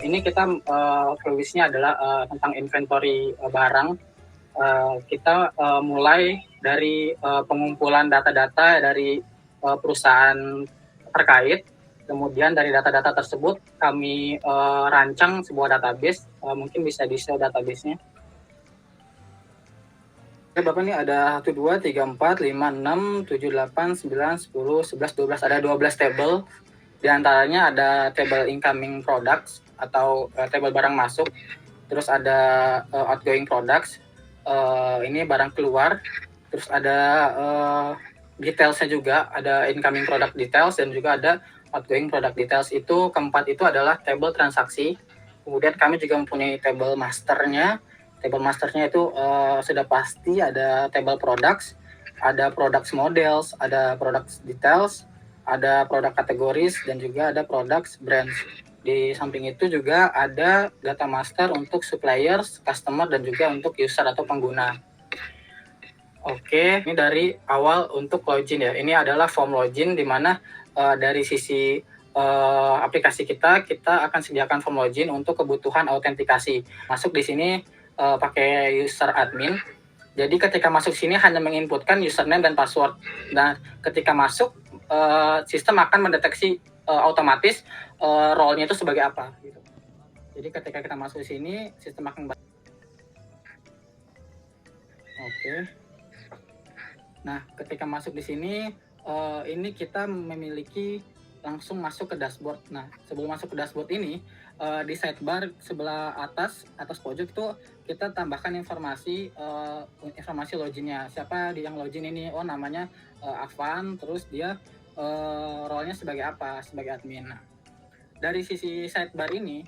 ini kita previewnya adalah tentang inventory barang. Kita mulai dari pengumpulan data-data dari perusahaan terkait. Kemudian dari data-data tersebut kami rancang sebuah database. Mungkin bisa di-show database-nya. Oke, Bapak, ini ada 1, 2, 3, 4, 5, 6, 7, 8, 9, 10, 11, 12. Ada 12 table. Di antaranya ada table incoming products atau table barang masuk. Terus ada outgoing products. Ini barang keluar. Terus ada detailsnya juga. Ada incoming product details dan juga ada outgoing product details. Itu keempat itu adalah table transaksi. Kemudian kami juga mempunyai table masternya. Table masternya itu sudah pasti ada table products, ada products models, ada products details, ada product categories, dan juga ada products brands. Di samping itu juga ada data master untuk suppliers, customer, dan juga untuk user atau pengguna. Oke, ini dari awal untuk login ya. Ini adalah form login di mana dari sisi aplikasi kita akan sediakan form login untuk kebutuhan autentikasi. Masuk di sini pakai user admin. Jadi ketika masuk sini hanya menginputkan username dan password. Nah, ketika masuk sistem akan mendeteksi otomatis role-nya itu sebagai apa gitu. Jadi ketika kita masuk sini sistem akan Oke. Nah, ketika masuk di sini ini kita memiliki langsung masuk ke dashboard. Nah, sebelum masuk ke dashboard ini, di sidebar sebelah atas pojok itu kita tambahkan informasi loginnya. Siapa yang login ini? Oh, namanya Afan, terus dia role-nya sebagai apa? Sebagai admin. Nah, dari sisi sidebar ini,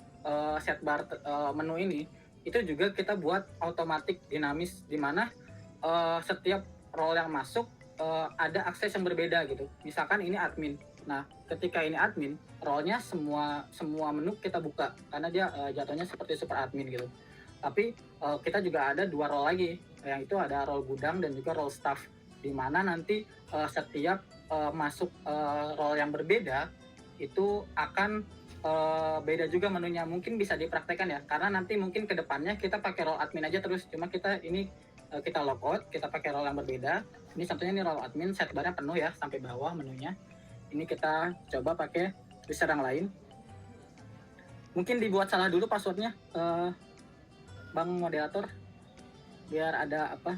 sidebar menu ini, itu juga kita buat otomatis dinamis, di mana setiap role yang masuk ada akses yang berbeda gitu. Misalkan ini admin. Nah, ketika ini admin, role-nya semua menu kita buka karena dia jatuhnya seperti super admin gitu. Tapi kita juga ada 2 role lagi, yang itu ada role gudang dan juga role staff, di mana nanti setiap masuk role yang berbeda itu akan beda juga menunya. Mungkin bisa dipraktekkan ya, karena nanti mungkin kedepannya kita pakai role admin aja terus. Cuma kita ini kita logout, kita pakai role yang berbeda. Ini contohnya ini role admin, sidebar-nya penuh ya sampai bawah menunya. Ini kita coba pakai user yang lain. Mungkin dibuat salah dulu passwordnya, Bang Moderator, biar ada apa.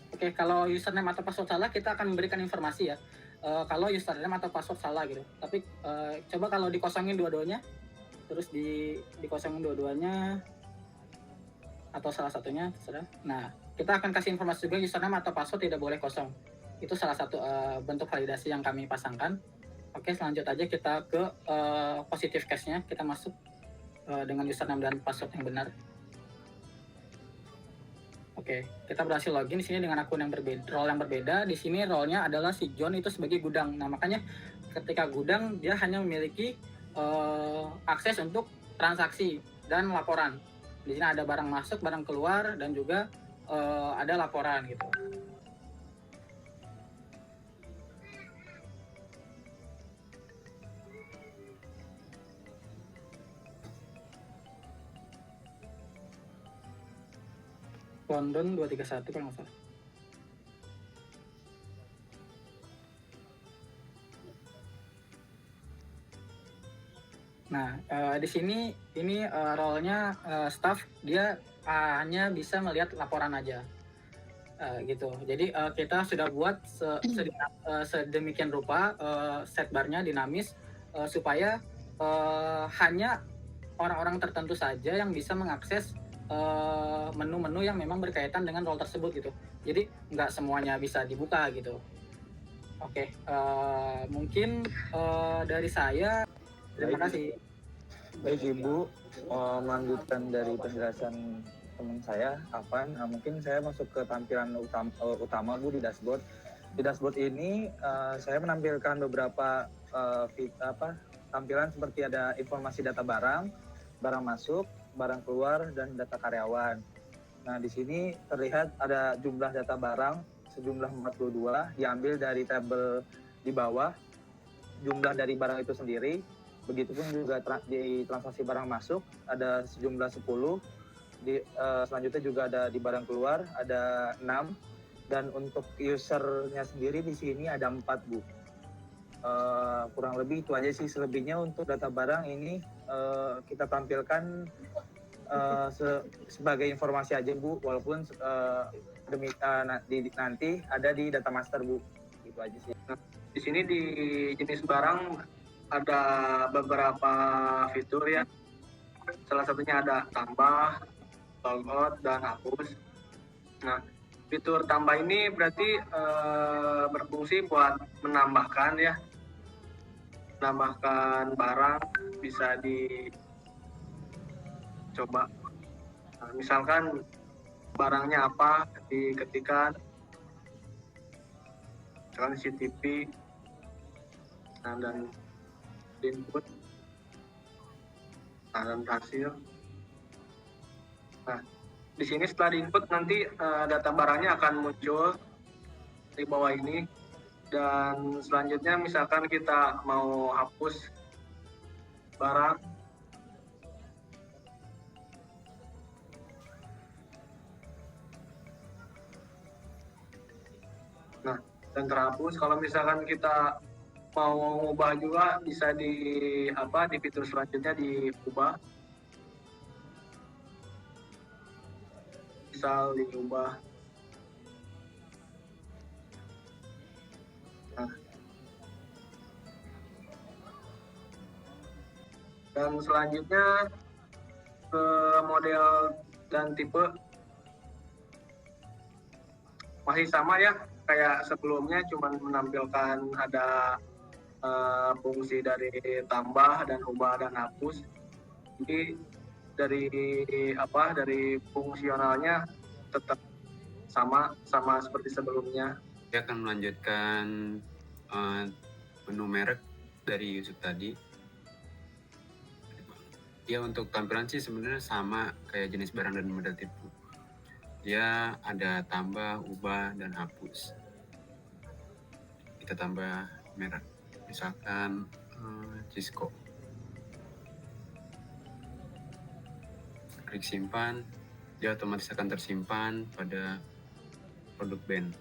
Oke, kalau username atau password salah kita akan memberikan informasi ya. Kalau username atau password salah gitu. Tapi coba kalau dikosongin dua-duanya, terus dikosongin dua-duanya atau salah satunya terserah. Nah, kita akan kasih informasi juga username atau password tidak boleh kosong. Itu salah satu bentuk validasi yang kami pasangkan. Oke, selanjut aja kita ke positive case-nya. Kita masuk dengan username dan password yang benar. Oke, kita berhasil login di sini dengan akun yang berbeda, role yang berbeda. Di sini role-nya adalah si John itu sebagai gudang. Nah, makanya ketika gudang dia hanya memiliki akses untuk transaksi dan laporan. Di sini ada barang masuk, barang keluar, dan juga ada laporan gitu. London 231 kalau nggak salah. Nah, di sini ini role-nya staff, dia hanya bisa melihat laporan aja. Gitu. Jadi kita sudah buat sedemikian rupa sidebar-nya dinamis supaya hanya orang-orang tertentu saja yang bisa mengakses menu-menu yang memang berkaitan dengan role tersebut gitu. Jadi nggak semuanya bisa dibuka gitu. Oke, mungkin dari saya terima kasih. Baik Ibu, melanjutkan dari penjelasan teman saya, Afan, mungkin saya masuk ke tampilan utama Bu di dashboard. Di dashboard ini saya menampilkan beberapa tampilan seperti ada informasi data barang masuk, barang keluar, dan data karyawan. Nah, di sini terlihat ada jumlah data barang sejumlah 42 diambil dari tabel di bawah, jumlah dari barang itu sendiri, Begitupun juga di transaksi barang masuk ada sejumlah 10. Selanjutnya juga ada di barang keluar ada 6, dan untuk usernya sendiri di sini ada 4, Bu. Kurang lebih itu aja sih. Selebihnya untuk data barang ini kita tampilkan sebagai informasi aja, Bu, walaupun nanti ada di data master, Bu. Itu aja sih. Di sini di jenis barang ada beberapa fitur ya. Salah satunya ada tambah, logout, dan hapus. Nah, fitur tambah ini berarti berfungsi buat menambahkan ya, menambahkan barang bisa dicoba. Nah, misalkan barangnya apa, diketikkan, misalkan CCTV, nah, dan input, nah, dan hasil. Nah, di sini setelah di input nanti data barangnya akan muncul di bawah ini, dan selanjutnya misalkan kita mau hapus barang, nah, dan terhapus. Kalau misalkan kita mau ubah juga bisa di fitur selanjutnya diubah, misal diubah. Nah, dan selanjutnya ke model dan tipe masih sama ya kayak sebelumnya, cuman menampilkan ada fungsi dari tambah dan ubah dan hapus. Jadi dari fungsionalnya tetap sama seperti sebelumnya. Saya akan melanjutkan menu merek dari Yusuf tadi. Ya, untuk tampilan sih sebenarnya sama kayak jenis barang dan model tipe. Ya, ada tambah, ubah, dan hapus. Kita tambah merek, misalkan Cisco. Klik simpan, dia otomatis akan tersimpan pada produk band.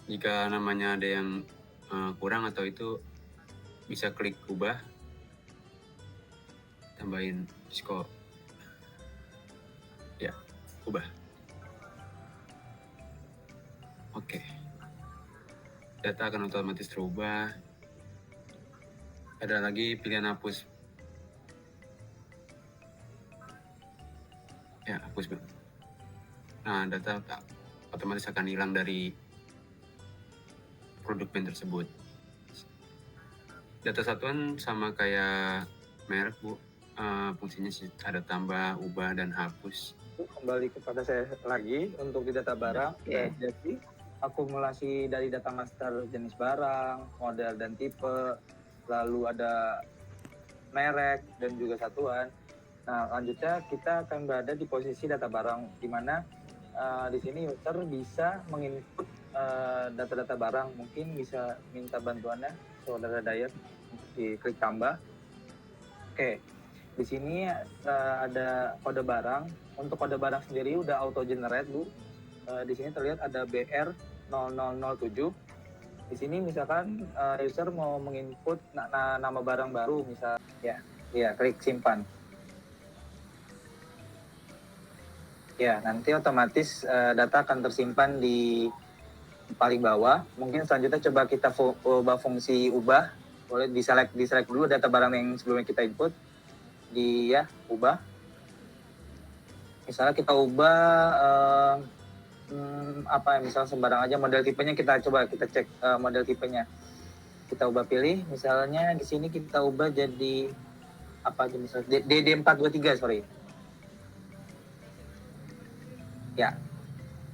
Jika namanya ada yang kurang atau itu, bisa klik ubah, tambahin Cisco, ya, ubah. Oke. Data akan otomatis terubah. Ada lagi pilihan hapus. Ya, hapus. Nah, data otomatis akan hilang dari produk band tersebut. Data satuan sama kayak merek, Bu. Fungsinya sih ada tambah, ubah, dan hapus. Kembali kepada saya lagi untuk di data barang. Jadi akumulasi dari data master jenis barang, model dan tipe, lalu ada merek dan juga satuan. Nah, lanjutnya kita akan berada di posisi data barang, di mana di sini user bisa menginput data-data barang. Mungkin bisa minta bantuannya saudara Dayat di klik tambah. Oke, di sini ada kode barang. Untuk kode barang sendiri udah auto generate, Bu. Di sini terlihat ada BR 0007. Di sini misalkan user mau menginput nama barang baru, misal ya klik simpan. Ya, nanti otomatis data akan tersimpan di paling bawah. Mungkin selanjutnya coba kita ubah fungsi ubah. Boleh di-select dulu data barang yang sebelumnya kita input. Ubah. Misalnya kita ubah misal sembarang aja model tipenya, kita cek model tipenya. Kita ubah pilih, misalnya di sini kita ubah jadi apa aja, misalnya DD423, sorry. Ya,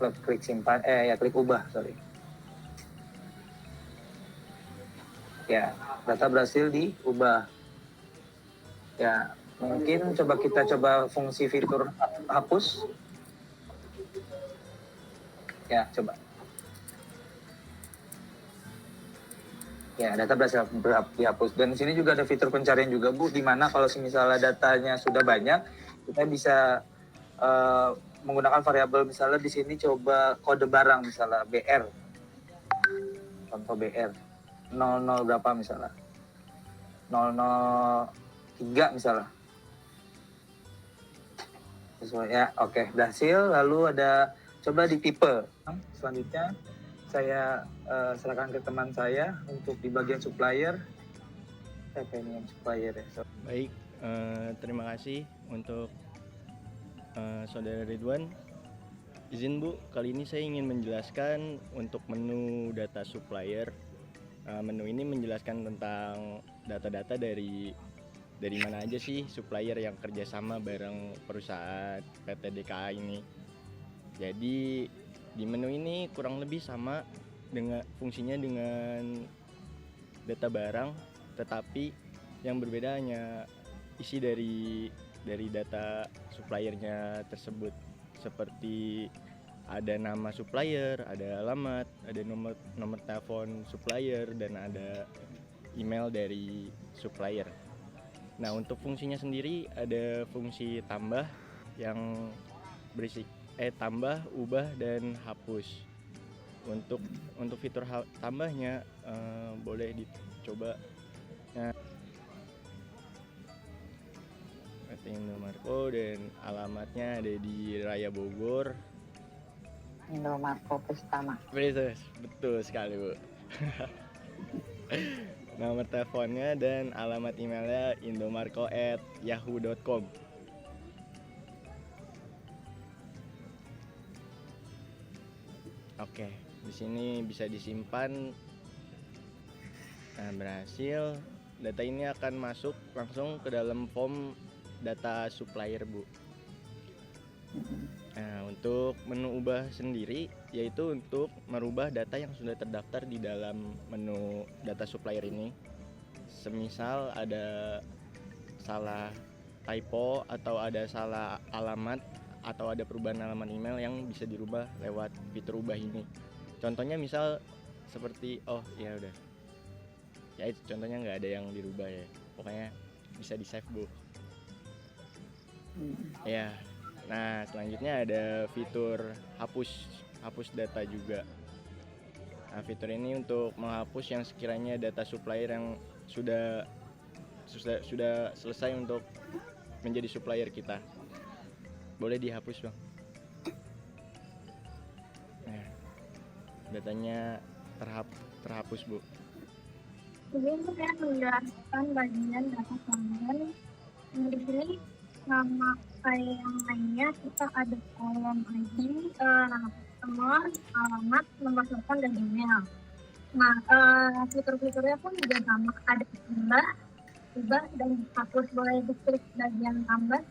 klik simpan, klik ubah, sorry. Ya, data berhasil diubah. Ya, mungkin kita coba fungsi fitur hapus. Ya, coba. Ya, data berhasil dihapus. Dan di sini juga ada fitur pencarian juga, Bu, di mana kalau misalnya datanya sudah banyak, kita bisa menggunakan variabel, misalnya di sini coba kode barang, misalnya BR. Contoh BR. 00 berapa misalnya? 003 misalnya. Sesuai ya, oke, berhasil. Lalu ada coba di tipe. Selanjutnya saya serahkan ke teman saya untuk di bagian supplier. Siapa ini yang supplier ya? Baik, terima kasih untuk Saudara Ridwan. Izin Bu, kali ini saya ingin menjelaskan untuk menu data supplier. Menu ini menjelaskan tentang data-data dari mana aja sih supplier yang kerjasama bareng perusahaan PT DKA ini. Jadi di menu ini kurang lebih sama dengan fungsinya dengan data barang, tetapi yang berbeda hanya isi dari data suppliernya tersebut, seperti ada nama supplier, ada alamat, ada nomor telepon supplier, dan ada email dari supplier. Nah, untuk fungsinya sendiri ada fungsi tambah yang berisi tambah, ubah, dan hapus. Untuk fitur tambahnya boleh dicoba. Nah, Indomarko dan alamatnya ada di Raya Bogor. Indomarko Pustama. Betul sekali, Bu. Nomor teleponnya dan alamat emailnya indomarko@yahoo.com. Oke, di sini bisa disimpan. Nah, berhasil. Data ini akan masuk langsung ke dalam form data supplier, Bu. Nah, untuk menu ubah sendiri yaitu untuk merubah data yang sudah terdaftar di dalam menu data supplier ini. Semisal ada salah typo atau ada salah alamat atau ada perubahan alamat email yang bisa dirubah lewat fitur ubah ini. Contohnya misal seperti ya udah. Ya itu contohnya nggak ada yang dirubah ya. Pokoknya bisa di save, Bu. Ya. Nah, selanjutnya ada fitur hapus data juga. Nah, fitur ini untuk menghapus yang sekiranya data supplier yang sudah selesai untuk menjadi supplier kita. Boleh dihapus, Bang. Nah, datanya terhapus, Bu. Jadi saya menjelaskan bagian data pelanggan. Di sini sama kayak yang lainnya kita ada kolom ID, nama customer, alamat, nomor telepon, dan email. Nah, fitur-fiturnya pun juga sama, ada tambah, ubah, dan hapus. Boleh diklik bagian tambah.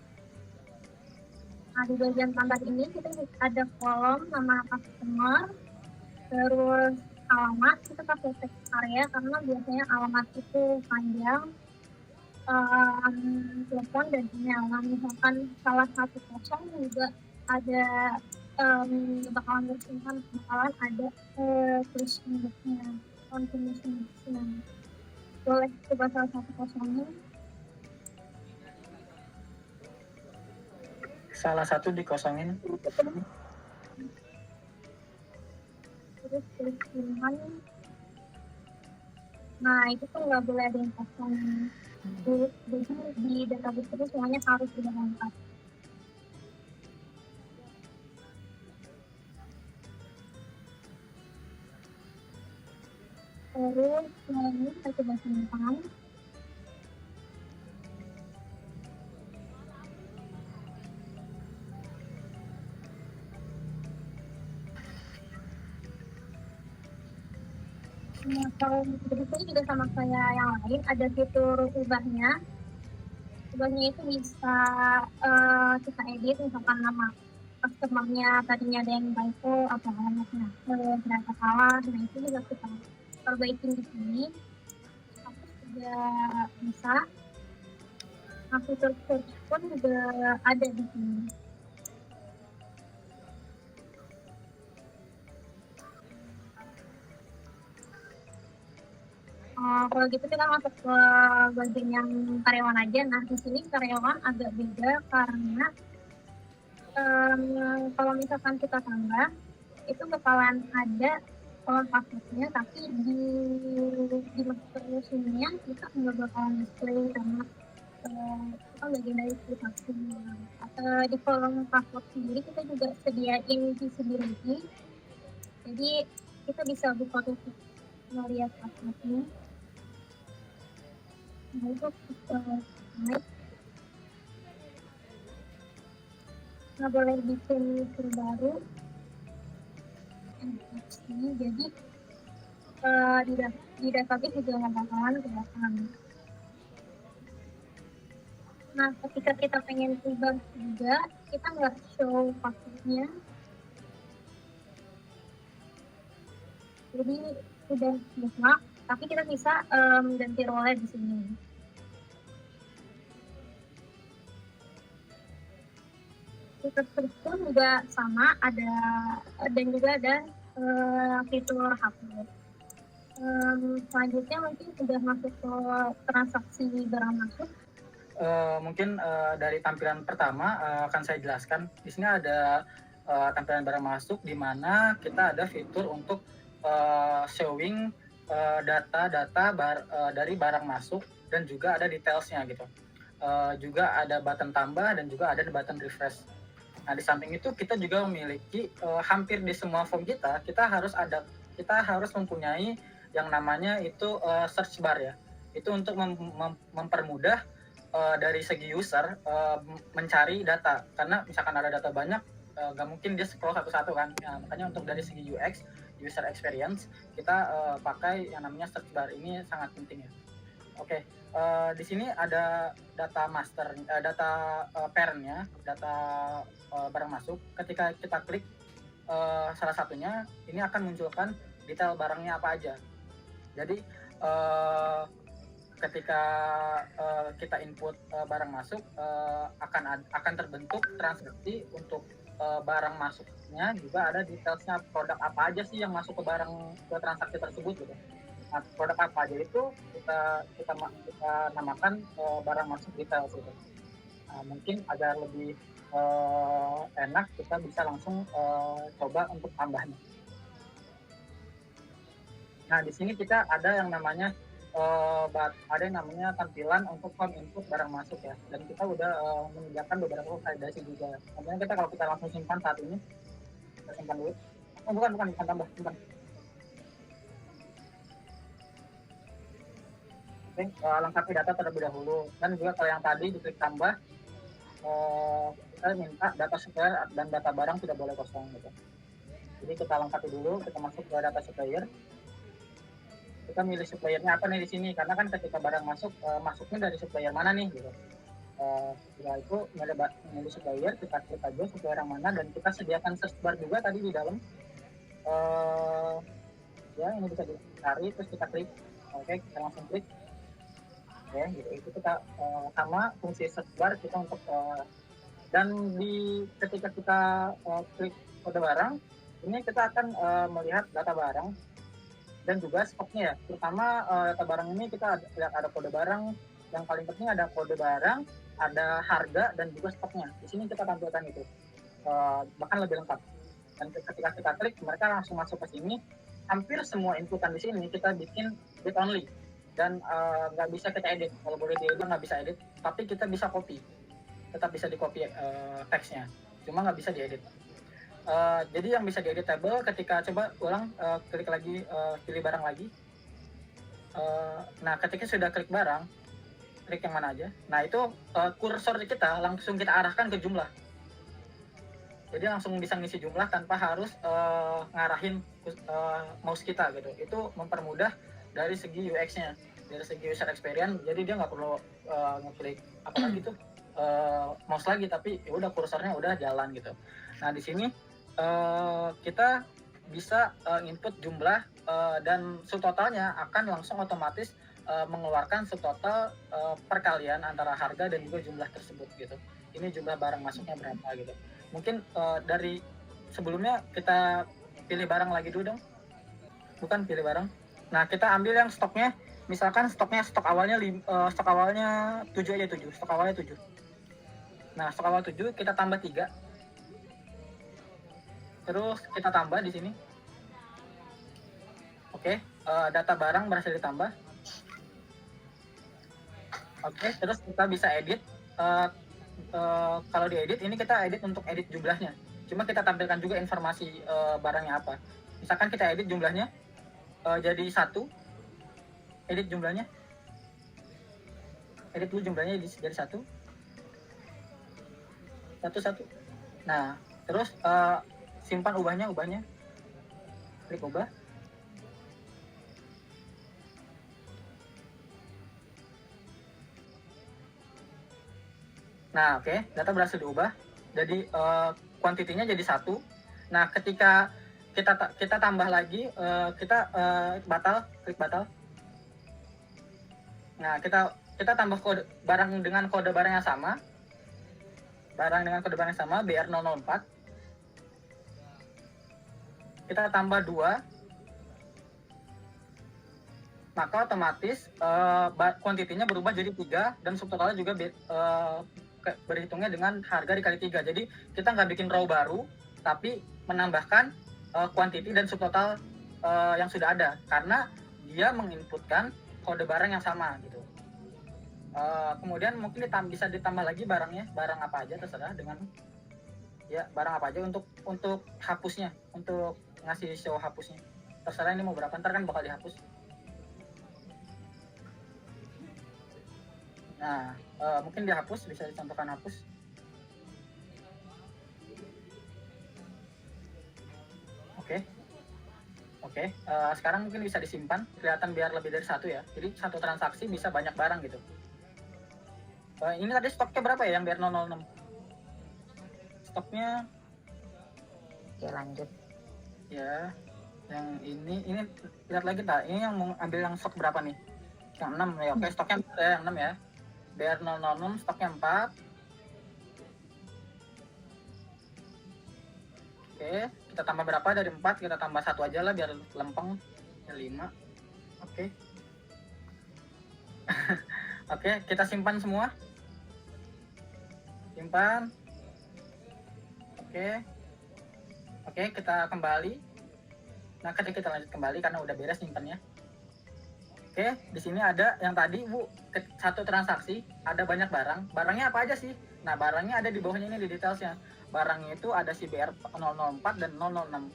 Nah, di bagian tambah ini kita ada kolom nama customer, terus alamat kita pakai text area karena biasanya alamat itu panjang, telepon dan email. Nah, misalkan salah satu kosong juga ada bakalan ada tulisan boxnya, confirmation boxnya. Boleh coba salah satu kosongnya. Salah satu dikosongin. Terus tulis pilihan. Nah, itu tuh nggak boleh ada yang kosong. Jadi di database itu semuanya harus sudah lengkap. Terus ini saya coba simpan. Nah, kalau begitu juga sama kayak yang lain, ada fitur ubahnya. Ubahnya itu bisa kita edit, misalkan nama customer-nya tadinya ada yang typo atau alamatnya ternyata salah. Nah, itu juga kita perbaikin di sini. Hapus juga bisa. Nah, fitur search pun juga ada di sini. Kalau gitu kita masuk ke bagian yang karyawan aja. Nah, di sini karyawan agak beda karena kalau misalkan kita tambah, itu bakalan ada kolom passwordnya, tapi di master sininya kita nggak bakalan display karena itu kan bagian dari privasi. Di kolom password sendiri kita juga sediain visibility, jadi kita bisa buka tutup melihat passwordnya. Nah, itu nggak boleh bikin user baru. Ini jadi di database juga nggak bakalan kelihatan. Nah, ketika kita pengen ubah juga, kita nggak show passwordnya. Jadi udah buka, tapi kita bisa ganti role di sini. Fitur struktur juga sama, ada dan juga ada fitur hapus. Selanjutnya mungkin sudah masuk ke transaksi barang masuk. Mungkin dari tampilan pertama akan saya jelaskan. Di sini ada tampilan barang masuk di mana kita ada fitur untuk showing data-data dari barang masuk dan juga ada detailsnya gitu. Juga ada button tambah dan juga ada button refresh. Nah, di samping itu kita juga memiliki hampir di semua form kita harus mempunyai yang namanya itu search bar ya. Itu untuk mempermudah dari segi user mencari data, karena misalkan ada data banyak nggak mungkin dia scroll satu-satu kan. Nah, makanya untuk dari segi UX user experience kita pakai yang namanya search bar, ini sangat penting ya. Oke. Di sini ada data master, data parent-nya, data barang masuk. Ketika kita klik salah satunya, ini akan munculkan detail barangnya apa aja. Jadi ketika kita input barang masuk, akan terbentuk transaksi untuk barang masuknya, juga ada detailsnya produk apa aja sih yang masuk ke transaksi tersebut gitu. Nah, produk apa aja itu kita namakan barang masuk detail gitu. Nah, mungkin agar lebih enak kita bisa langsung coba untuk tambahnya. Nah, di sini kita ada yang namanya tampilan untuk form input barang masuk ya, dan kita udah menyediakan beberapa validasi juga. Kemudian kalau kita langsung simpan saat ini, kita simpan dulu. Bukan tambah, simpan. Oke, lengkapi data terlebih dahulu, dan juga kalau yang tadi diklik tambah, kita minta data supplier dan data barang tidak boleh kosong gitu. Jadi kita lengkapi dulu, kita masuk ke data supplier. Kita milih suppliernya apa nih di sini, karena kan ketika barang masuknya dari supplier mana nih gitu. Setelah itu milih supplier, kita klik aja supplier yang mana, dan kita sediakan search bar juga tadi di dalam. Ya, ini bisa dicari, terus kita klik. Oke, kita langsung klik. Ya, gitu. Itu kita sama fungsi search bar kita untuk dan ketika kita klik kode barang, ini kita akan melihat data barang dan juga stoknya ya. Terutama data barang ini kita lihat ada kode barang, yang paling penting ada kode barang, ada harga, dan juga stoknya. Di sini kita tampilkan itu, bahkan lebih lengkap. Dan ketika kita klik, mereka langsung masuk ke sini. Hampir semua inputan di sini kita bikin read only, dan nggak bisa kita edit. Kalau boleh diedit nggak bisa edit, tapi kita bisa copy, tetap bisa di copy teksnya, cuma nggak bisa diedit. Jadi yang bisa dieditable, ketika coba ulang, klik lagi, pilih barang lagi. Nah, ketika sudah klik barang, klik yang mana aja. Nah, itu kursor kita langsung kita arahkan ke jumlah. Jadi langsung bisa ngisi jumlah tanpa harus ngarahin mouse kita gitu. Itu mempermudah dari segi UX-nya, dari segi user experience. Jadi dia nggak perlu ngeklik apalagi tuh mouse lagi, tapi ya udah kursornya udah jalan gitu. Nah, di sini kita bisa input jumlah dan subtotalnya akan langsung otomatis mengeluarkan subtotal perkalian antara harga dan juga jumlah tersebut gitu. Ini jumlah barang masuknya berapa gitu. Mungkin dari sebelumnya kita pilih barang lagi dulu dong. Bukan pilih barang. Nah, kita ambil yang stoknya misalkan stok awalnya 7 aja, 7. Stok awalnya 7. Nah, stok awal 7 kita tambah 3. Terus kita tambah di sini. Oke, data barang berhasil ditambah. Oke, terus kita bisa edit. Kalau diedit, ini kita edit untuk edit jumlahnya. Cuma kita tampilkan juga informasi barangnya apa. Misalkan kita edit jumlahnya jadi 1. Edit jumlahnya. Edit dulu jumlahnya jadi 1. 1. Nah, terus simpan ubahnya. Klik ubah. Nah, oke, data berhasil diubah. Jadi kuantitinya jadi 1. Nah, ketika kita tambah lagi, kita klik batal. Nah, kita tambah kode barang dengan kode barang yang sama. BR004. Kita tambah 2. Maka otomatis kuantitinya berubah jadi 3 dan subtotalnya juga berhitungnya dengan harga dikali 3. Jadi kita nggak bikin row baru, tapi menambahkan kuantiti dan subtotal yang sudah ada, karena dia menginputkan kode barang yang sama gitu. Kemudian mungkin bisa ditambah lagi barangnya, barang apa aja terserah, dengan ya barang apa aja untuk hapusnya, untuk ngasih show hapusnya. Terserah ini mau berapa, ntar kan bakal dihapus. Nah, mungkin dihapus, bisa dicontohkan hapus. Oke. Sekarang mungkin bisa disimpan, kelihatan biar lebih dari 1 ya. Jadi satu transaksi bisa banyak barang gitu. Ini tadi stoknya berapa ya yang biar 006? Stoknya Oke, lanjut. ya, yang ini lihat lagi tak? Ini yang mau ambil yang stok berapa nih? Yang 6 ya. Oke, stoknya yang 6 ya. BR006 stoknya 4. Oke, kita tambah berapa dari 4? Kita tambah 1 aja lah biar lempeng. 5. Oke. Oke, kita simpan semua. Simpan. Oke, kita kembali. Nah, ketika kita lanjut kembali karena udah beres nyimpannya. Oke, di sini ada yang tadi Bu, satu transaksi ada banyak barang. Barangnya apa aja sih? Nah, barangnya ada di bawahnya ini di detailsnya. Barangnya itu ada si BR004 dan 006.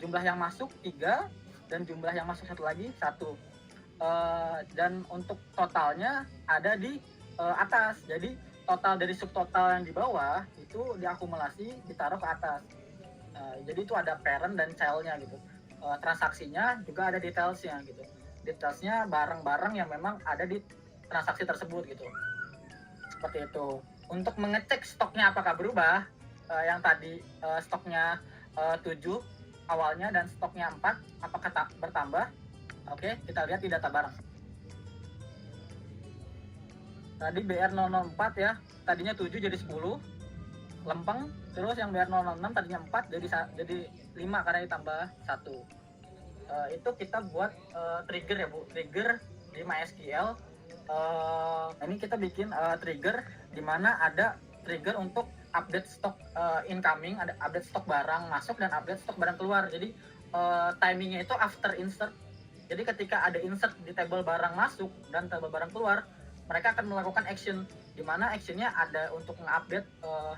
Jumlah yang masuk 3 dan jumlah yang masuk satu lagi 1. Dan untuk totalnya ada di atas. Jadi total dari subtotal yang di bawah itu diakumulasi ditaruh ke atas. Jadi itu ada parent dan child-nya gitu. Transaksinya juga ada detailsnya gitu. Detailsnya barang-barang yang memang ada di transaksi tersebut gitu. Seperti itu. Untuk mengecek stoknya apakah berubah, yang tadi stoknya 7 awalnya dan stoknya 4 apakah bertambah? Oke, kita lihat di data barang. Tadi BR004 ya, tadinya 7 jadi 10 lempeng. Terus yang BR006 tadinya 4 jadi 5 karena ditambah 1. Itu kita buat trigger ya Bu, trigger di MySQL. Ini kita bikin trigger di mana ada trigger untuk update stok incoming, ada update stok barang masuk dan update stok barang keluar. Jadi timingnya itu after insert. Jadi ketika ada insert di table barang masuk dan table barang keluar, mereka akan melakukan action, di mana actionnya ada untuk nge-update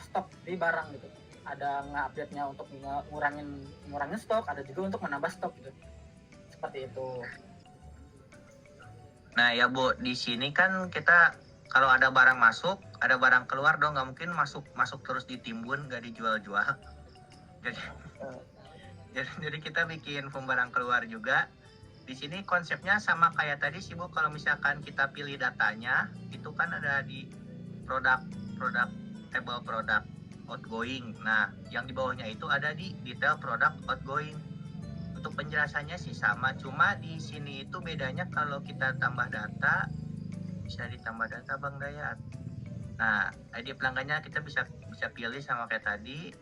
stok di barang gitu. Ada nge-update-nya untuk ngurangin stok, ada juga untuk menambah stok gitu. Seperti itu. Nah ya Bu, di sini kan kita kalau ada barang masuk, ada barang keluar dong, nggak mungkin masuk terus ditimbun, nggak dijual-jual. Jadi kita bikin barang keluar juga. Di sini konsepnya sama kayak tadi sih Bu, kalau misalkan kita pilih datanya, itu kan ada di produk table product outgoing. Nah, yang di bawahnya itu ada di detail product outgoing. Untuk penjelasannya sih sama, cuma di sini itu bedanya kalau kita tambah data, bisa ditambah data Bang Dayat. Nah, ID pelanggannya kita bisa pilih sama kayak tadi.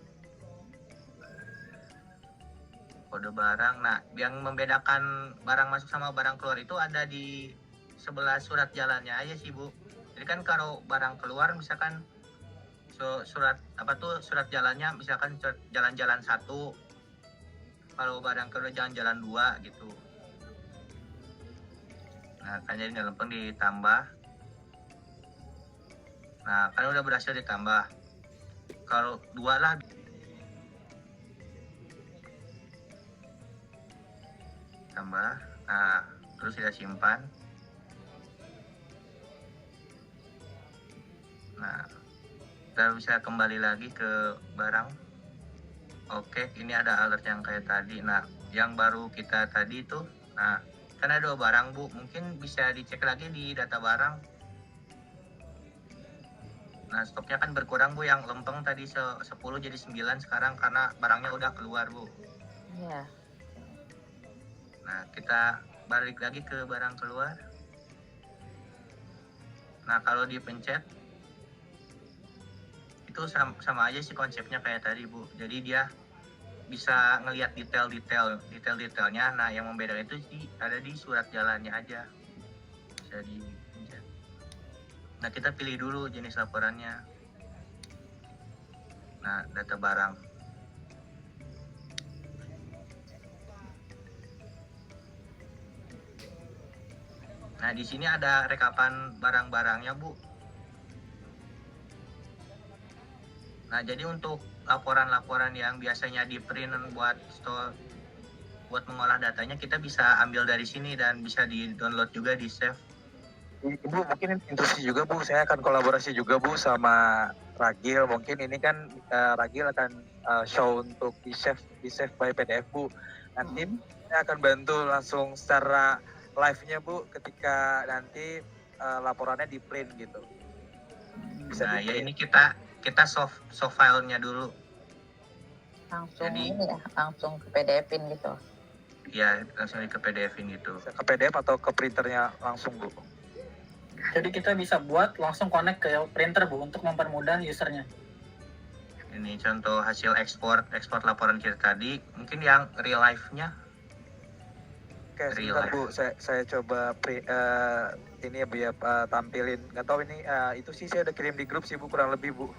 kode barang. Nah, yang membedakan barang masuk sama barang keluar itu ada di sebelah surat jalannya aja sih, Bu. Jadi kan kalau barang keluar misalkan surat jalannya misalkan jalan-jalan 1, kalau barang keluar jalan-jalan 2 gitu. Nah, kan jadi lempeng ditambah. Nah, kan udah berhasil ditambah. Kalau 2 lah tambah. Nah, terus kita simpan. Nah, kita bisa kembali lagi ke barang. Oke, ini ada alert yang kayak tadi. Nah, yang baru kita tadi itu, nah, kan ada 2 barang, Bu. Mungkin bisa dicek lagi di data barang. Nah, stoknya kan berkurang, Bu. Yang lempeng tadi 10 jadi 9 sekarang karena barangnya udah keluar, Bu. Iya. Nah, kita balik lagi ke barang keluar. Nah, kalau dipencet itu sama aja sih konsepnya kayak tadi, Bu. Jadi dia bisa ngelihat detailnya. Nah, yang membedakan itu ada di surat jalannya aja. Bisa dipencet. Nah, kita pilih dulu jenis laporannya. Nah, data barang. Nah, di sini ada rekapan barang-barangnya, Bu. Nah, jadi untuk laporan-laporan yang biasanya di print buat mengolah datanya, kita bisa ambil dari sini dan bisa di-download juga, di-save. Bu, mungkin instruksi juga Bu, saya akan kolaborasi juga Bu sama Ragil. Mungkin ini kan Ragil akan show untuk di-save by PDF Bu. Nanti saya akan bantu langsung secara live-nya Bu ketika nanti laporannya di print gitu. Bisa Nah, ya di-print. ini kita soft filenya dulu. Langsung Jadi- ini ya, langsung ke PDF-in gitu. Ya, langsung ke PDF-in gitu. Bisa ke PDF atau ke printernya langsung Bu. Jadi kita bisa buat langsung connect ke printer, Bu, untuk mempermudah usernya. Ini contoh hasil ekspor laporan kita tadi. Mungkin yang real life-nya. Oke, sebentar Bu, saya coba ini ya Bu ya, tampilin. Nggak tahu ini itu sih saya udah kirim di grup sih Bu, kurang lebih Bu.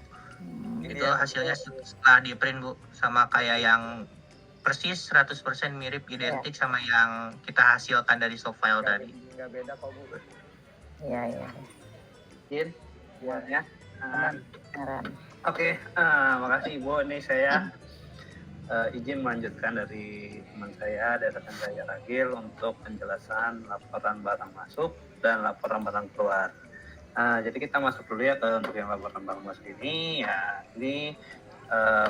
Ini Itu ya. hasilnya setelah di print, Bu, sama kayak yang persis 100% mirip identik sama yang kita hasilkan dari soft file tadi. Nggak beda kok Bu. Iya, iya. Izin, ya. Beneran. Oke, makasih Ibu. Ini saya izin melanjutkan dari teman saya, dari rekan saya Ragil untuk penjelasan laporan barang masuk dan laporan barang keluar. Jadi kita masuk dulu ya untuk yang laporan barang masuk ini. Ya, ini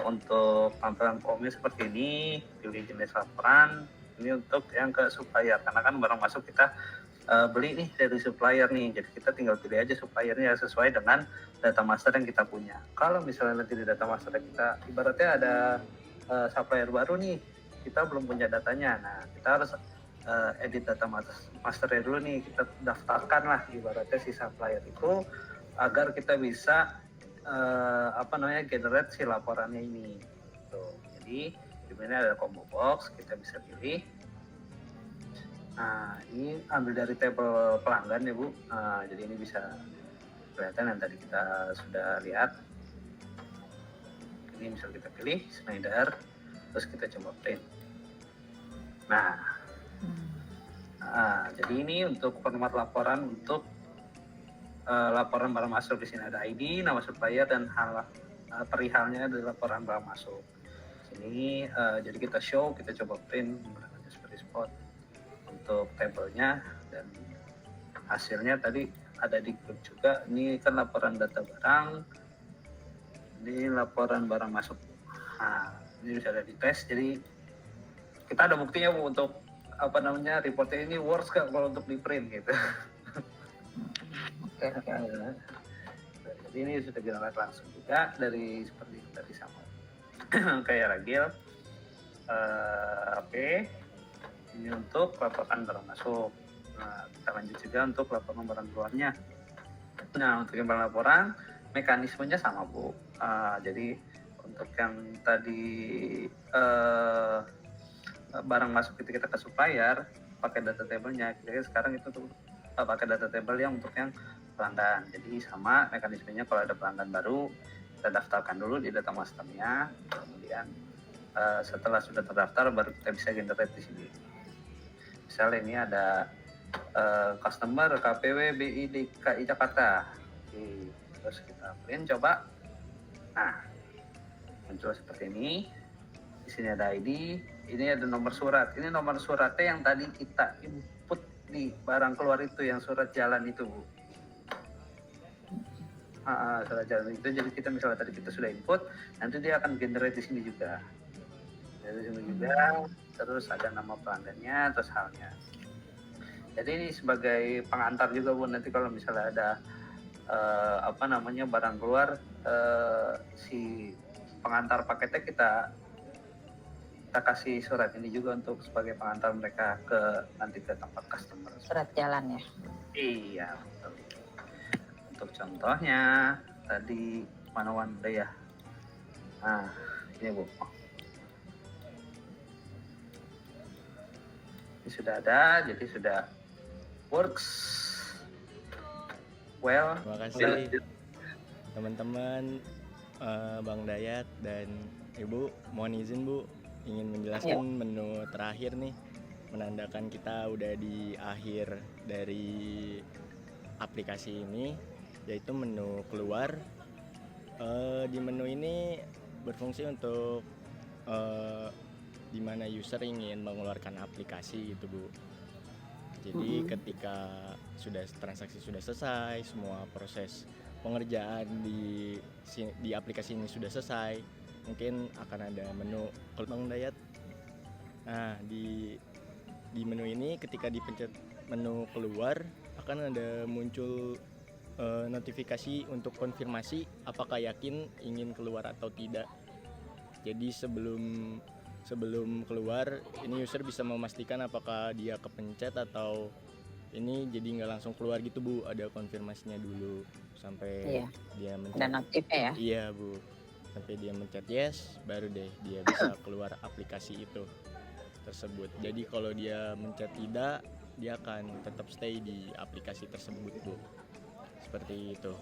untuk tampilan formnya seperti ini. Pilih jenis laporan. Ini untuk yang ke supplier, karena kan barang masuk kita beli nih dari supplier nih, jadi kita tinggal pilih aja suppliernya sesuai dengan data master yang kita punya. Kalau misalnya nanti di data master kita ibaratnya ada supplier baru nih, kita belum punya datanya, nah kita harus edit data masternya dulu nih, kita daftarkan lah ibaratnya si supplier itu agar kita bisa generate si laporannya ini. Tuh. Jadi di sini ada combo box, kita bisa pilih. Nah, ini ambil dari tabel pelanggan ya Bu. Jadi ini bisa kelihatan yang tadi kita sudah lihat. Ini misal kita pilih Schneider, terus kita coba print. Nah, jadi ini untuk format laporan untuk laporan barang masuk. Di sini ada ID, nama supplier, dan perihalnya dari laporan barang masuk. Sini jadi kita show, kita coba print menggunakan seperti spot untuk tabelnya, dan hasilnya tadi ada di grup juga. Ini kan laporan data barang, ini laporan barang masuk. Nah, ini bisa ada di tes, jadi kita ada buktinya Bu untuk reportnya ini works gak kalau untuk di print gitu. Oke. Jadi ini sudah kita langsung juga dari seperti itu tadi sama kayak Ragil. Oke. Ini untuk laporan barang masuk. Nah, kita lanjut juga untuk laporan barang keluarnya. Nah, untuk yang laporan mekanismenya sama Bu. Jadi untuk yang tadi barang masuk itu kita ke supplier pakai data table-nya. Jadi sekarang itu tuh pakai data table yang untuk yang pelanggan. Jadi sama mekanismenya, kalau ada pelanggan baru kita daftarkan dulu di data masternya, kemudian setelah sudah terdaftar baru kita bisa generate di sini. Misalnya ini ada customer KPW BI DKI Jakarta. Oke, terus kita print coba. Nah, muncul seperti ini. Di sini ada ID, ini ada nomor surat. Ini nomor suratnya yang tadi kita input di barang keluar itu, yang surat jalan itu, Bu. Surat jalan itu. Jadi kita misalnya tadi kita sudah input, nanti dia akan generate di sini juga. Di sini juga, terus ada nama pelanggannya, terus halnya. Jadi ini sebagai pengantar juga, Bu. Nanti kalau misalnya ada barang keluar, si pengantar paketnya kita kasih surat ini juga untuk sebagai pengantar mereka nanti ke tempat customer. Surat jalan ya. Iya, betul. Untuk contohnya tadi mana udah ya. Nah, ini Bu. Ini sudah ada, jadi sudah works well. Terima kasih teman-teman, Bang Dayat dan Ibu. Mohon izin Bu, ingin menjelaskan menu terakhir nih, menandakan kita udah di akhir dari aplikasi ini, yaitu menu keluar. Di menu ini berfungsi untuk di mana user ingin mengeluarkan aplikasi gitu, Bu. Jadi ketika transaksi sudah selesai, semua proses pengerjaan di aplikasi ini sudah selesai, mungkin akan ada menu Bang Dayat. Nah, di menu ini ketika dipencet menu keluar akan ada muncul notifikasi untuk konfirmasi apakah yakin ingin keluar atau tidak. Jadi sebelum keluar, ini user bisa memastikan apakah dia kepencet atau ini jadi nggak langsung keluar gitu, Bu. Ada konfirmasinya dulu sampai dia mencet. Dan aktifnya ya. Iya, Bu. Sampai dia mencet yes, baru deh dia bisa keluar aplikasi itu tersebut. Jadi kalau dia mencet tidak, dia akan tetap stay di aplikasi tersebut, Bu. Seperti itu.